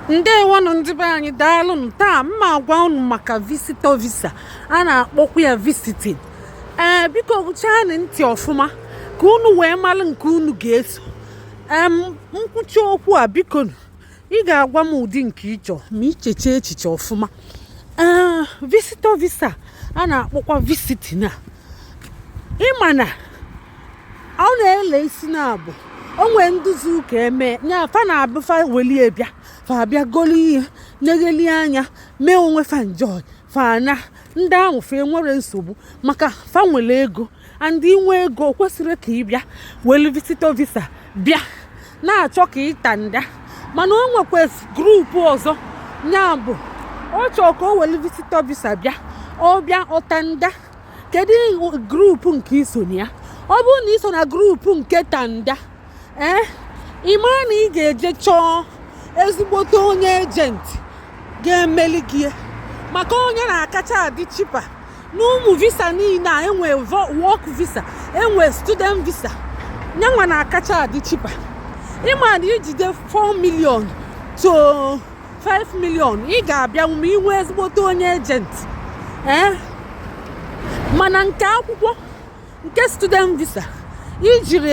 Ndeewonu ndị be anyị, daalụnụ. Taa mma agwa unu maka visitor visa a na-akpọkwa ya visiting. Biko gụchaa ntị ọfụma ka unu wee mara nke unu ga-eso. Nkwuchi okwu a biko ị ga-agwa m ụdị nke ịchọ ma icheche echiche ọfụma. Visitor visa a na-akpọkwa visiting a. Ịma na ọ na-ele isi na-abụ o nwee nduzi ụka eme nya fa na-abụ fa welie bịa fa bịa goli ihe negheli anya mee onwe fa enjoy fa na ndị ahụ fa enwere nsogbu maka fa nwere ego and inwe ego kwesịrị ka ị bịa welu visitor visa bịa na-achọ ka ịta nda mana o nwekwa grupu ọzọ nya bụ ọ chọọ ka o welu visitor visa bịa ọ bịa ọtanda. Kedu grupu nke iso na ya? Ọ bụrụ na iso na grupu nke tanda ị mara na ị ga-eje chọọ ezigbote onye ejenti ga-emeli gị maka onye na-akacha adị chipa n'ụmụ visa niile a enwe work visa enwe student visa nyanwa na-akacha adị chipa. Ịma na ijide 4 million to 5 million ị ga-abịa ma inwe ezigbote onye ejenti mana nke akwụkwọ nke student visa ijiri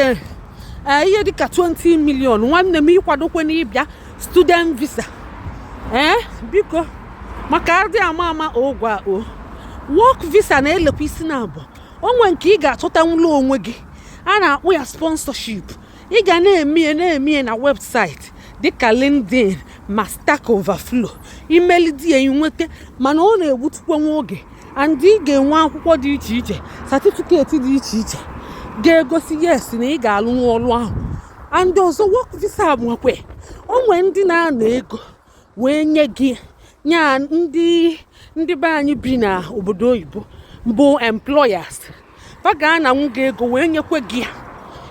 ihe dịka 20 million nwanne m ịkwadokwe n'ịbịa student visa biko maka adị ama ogwa work visa na-elekwa isi na abụọ. Onwe nke ị ga-achọta nwụlọ onwe gị a na-akpọ ya sponsorship. Ị ga na-eme na website dịka LinkedIn ma Stack Overflow imelidi ya inweta mana ọ na-egbutukwa nwa oge and ị ga-enwe akwụkwọ dị iche iche certificate dị iche iche ga-egosi yes na ị ga-alụ ọrụ ahụ. And ọzọ work visa nwekwe onwe ndị na-ana ego wee nye gị nya ndị be anyị bi na obodo oyibo bụ employers fa ga-ana nwụga ego wee nyekwe gị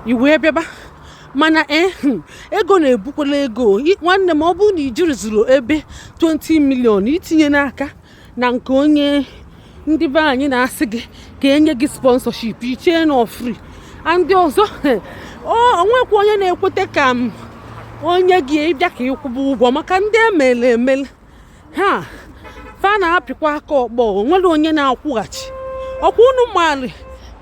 i wee bịaba mana ego na-ebukwala ego nwanne m. Ọ bụrụ na ijiri zuru ebe 20 million itinye n'aka na nke onye ndị be anyị na-asị gị ka enye gị sponsorship ichee na free. Ndị ọzọ onwekwa onye na-ekwete ka onye gị ịbịa ka ịkwụba ụgwọ maka ndị emele ha fa na-apịkwa aka ọkpọ nwere onye na-akwụghachi. Ọkwa unu mali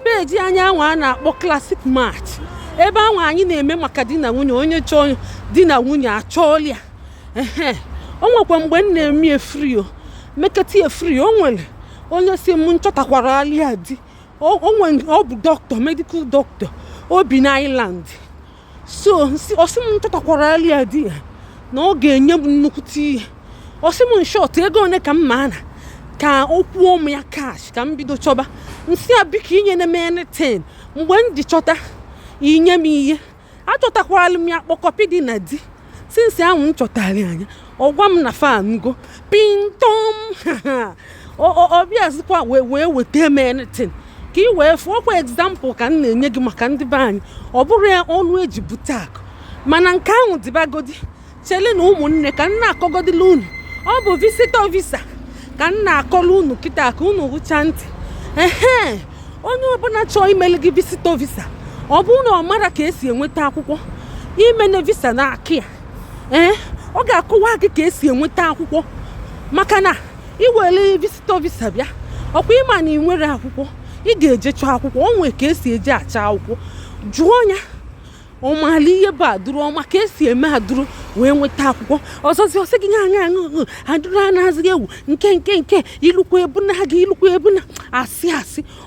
peji anyị ahụ a na-akpọ classic match ebe ahụ anyị na-eme maka di na nwunye onye chọọ di na nwunye achọọla ya o nwekwa mgbe m na-eme free meketa free. O nwere onye si m nchọtakwara alia di ọ bụ doctor, medical doctor obi na Island so osi m nchọtakwara alia di ya na ọ ga-enye m nnukwu ihe. Osi m short ego one ka m ma na ka o kwuo m ya cash ka m bido chọba nsi abika inye na anything mgbe m ji chọta inye m ihe achọtakwala m ya kpọkọpi dị na di since ahụ m chọtara anya ọ gwa m na fan go pintom ọbịazikwa wee weta m anything ka ị wee fụọkwa example ka m na-enye gị maka ndị be anyị. Ọ bụrụ ya ọnụ eji bute akụ mana nke ahụ dịbagodi chele na ụmụnne ka m na-akọgodila unu ọ bụ visitor visa ka m na-akọla unu kịta ka unu hụcha ntị. Onye ọbụla chọọ imele gị visitor visa ọ bụrụ na ọ mara ka esi enweta akwụkwọ imene visa na akị ya ọ ga-akọwa gị ka esi enweta akwụkwọ maka na iwere visitor visa bịa ọkwa ịma na ị nwere akwụkwọ ị ga-eje chọọ akwụkwọ. O nwere ka esi eje acha akwụkwọ jụọ ya ọmali ihe bụ adụrụ ọma ka esi eme adụrụ wee nweta akwụkwọ. Ọzọzi ọsị gị anya adụrụ a na-azịghị ewu nke ilukwa ebu na gị ilukwa ebu na asị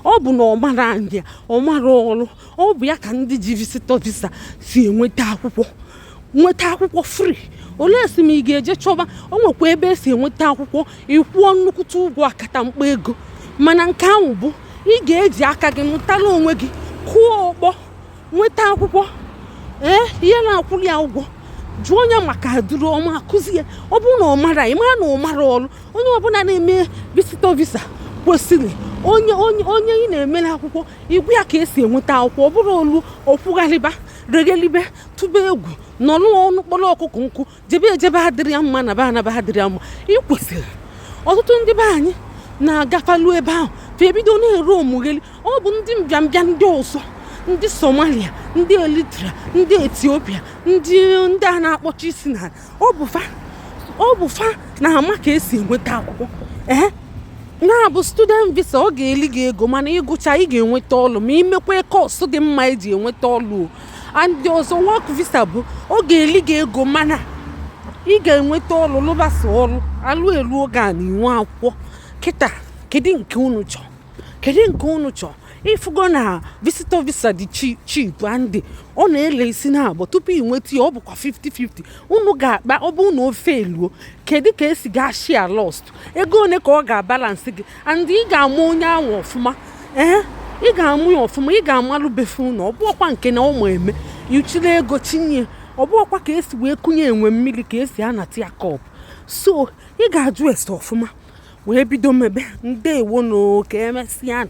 ọ bụ na ọ mara ndị ọ mara ọrụ. Ọ bụ ya ka ndị ji visitor visa si enweta akwụkwọ free. Olee esi m ị ga-eje chọba o nwekwa ebe esi enweta akwụkwọ ịkwụọ nnukwute ụgwọ akata mkpa ego mana nke ahụ bụ ị ga-eji aka gị mụtara onwe gị kụọ ọkpọ nweta akwụkwọ ihe na-akwụrụ ya ụgwọ jụọ onye maka adụrụ ọma akụzi ya. Ọ bụrụ na ọ mara ị mara na ọ mara ọrụ onye ọbụla na-eme visitor visa kwesịrị onye ị na-emere akwụkwọ igwe ya ka esi enweta akwụkwọ. Ọ bụrụ olu okwugharịba regelibe tụba egwu nọrọ ọnụ kpọrọ ọkụkọ nkụ jebe adịrị ya mma na ba adịrị ya mma. Ị kwesịrị ọtụtụ ndị be anyị na-agafalu ebe ahụ fa ebido na-ere omugheli. Ọ bụ ndị mbịambịa ndị ọzọ ndị Somalia ndị Eritrea ndị Ethiopia ndị a na-akpọchi isi na ọ bụ fa ọ bụ fa na-ama ka esi enweta akwụkwọ na-abụ student visa ọ ga-eli gị ego mana ịgụcha ị ga-enweta ọlụ ma imekwa kọọsụ dị mma eji enweta ọlụ and ọzọ work visa bụ ọ ga-eli gị ego mana ị ga-enweta ọlụ lụbasa ọlụ alụ elu oge a na inwe akwụkwọ kịta kedu nke unu chọọ ifugo na visitor visa dị cheap and ọ na-ele isi na-abụ tupu ị nweta ya ọ bụkwa 50-50 unu ga-akpa ọ bụ na ofe eluo kedu ka esi ga share lost ego one ka ọ ga-abalansị gị and ị ga-amụ onye ahụ ọfụma ị ga-amụ ya ọfụma ị ga-amalụbefe unu ọ bụọkwa nke na ụmụ eme yuchiri ego chinye ọ bụọkwa ka esi wee kụnye enwe mmiri ka esi anata ya kọp so ị ga-ajụ ese ọfụma wee bido mebe ndeewo na ka emesịa